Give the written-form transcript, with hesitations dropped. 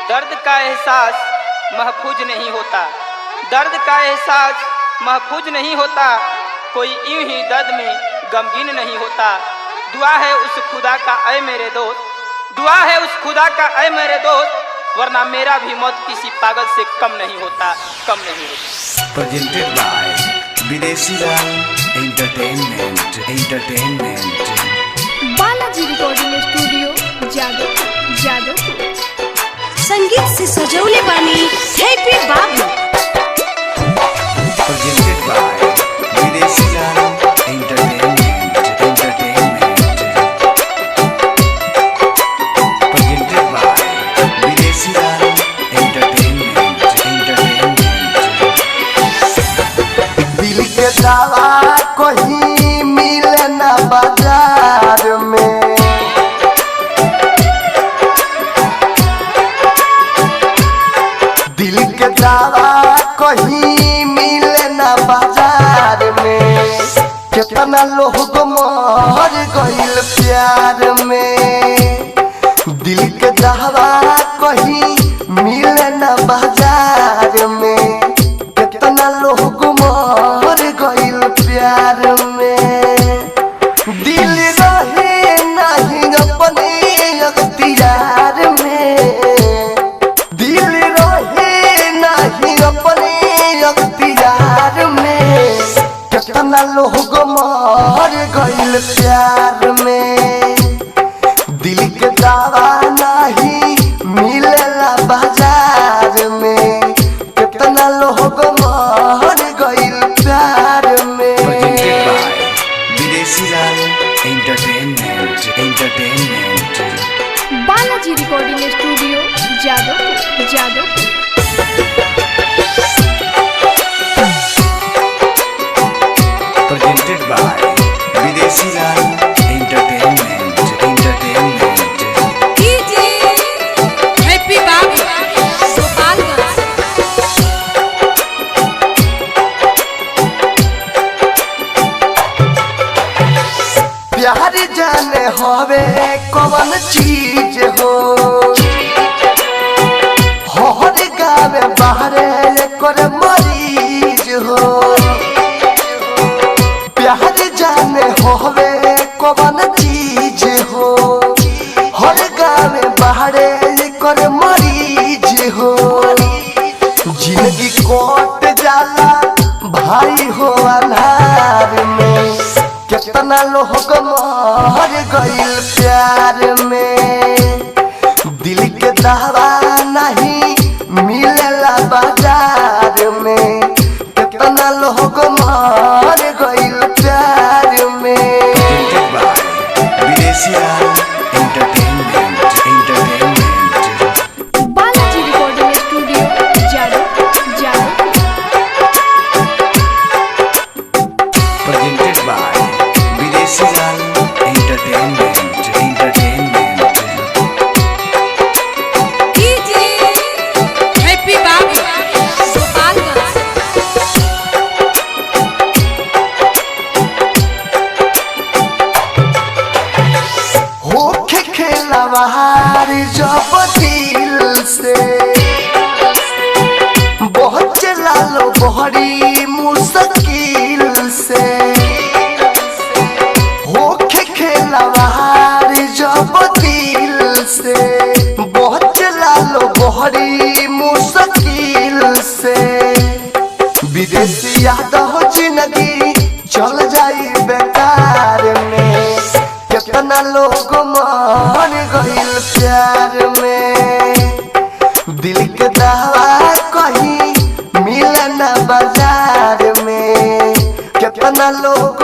दर्द का एहसास महफूज नहीं होता, दर्द का एहसास महफूज नहीं होता, कोई यूं ही दर्द में गमगीन नहीं होता। दुआ है उस खुदा का ऐ मेरे दोस्त, दुआ है उस खुदा का ऐ मेरे दोस्त, वरना मेरा भी मौत किसी पागल से कम नहीं होता, कम नहीं होता। Presented by Videshi Lal entertainment Balaji recording studio Jadavpur. संगीत से सजौले बानी हैप्पी बाबू। Presented by Videshi Lal entertainment Presented by Videshi Lal entertainment दिल के दावा कहीं मिले ना बाजार में, दिल के दावा कहीं मिले ना बाजार में। कितना लोग मर गइल प्यार में, दिल के दावा कहीं मिले ना बाजार में। कितना लोग मर गइल प्यार में, दिल रहे नहीं अपने अख्तियार में, दिल रहे नहीं अपने अख्तियार में। कितना लोग मर गइल प्यार में, दिल के दावा नहीं मिलेला बाजार में। कितना लोग मर गइल प्यार में। Presented by Videshi Lal entertainment Balaji recording studio Jadavpur. Presented by Videshi Lal entertainment happy बाबू गोपालगंज। प्यार जाने होवे कौन चीज हो, हर गाँव बाहरे कर मरीज हो। प्यार जाने होवे कौन चीज हो, हर गाँव बाहरे कर मरीज हो। जिंदगी कोट जाला भाई हो अनार में। कितना लोग मर गइल प्यार में, दिल के दावा नहीं मिलेला बाजार में। कितना लोग मर गइल प्यार में। Presented by Videshi Lal entertainment Balaji recording studio Jadavpur. Presented by Videshi Lal entertainment happy बाबू गोपालगंज। होके खेलवार जब दिल से, बहुत चला लो बड़ी मुश्किल से। होके खेलवार जब दिल से, बहुत चला लो बड़ी मुश्किल से। विदेशी याद हो जिंदगी चल जाई बेकार में। कितना लोग मर गइल प्यार में, दिल के दावा कहीं मिले ना बाजार में। कितना लोग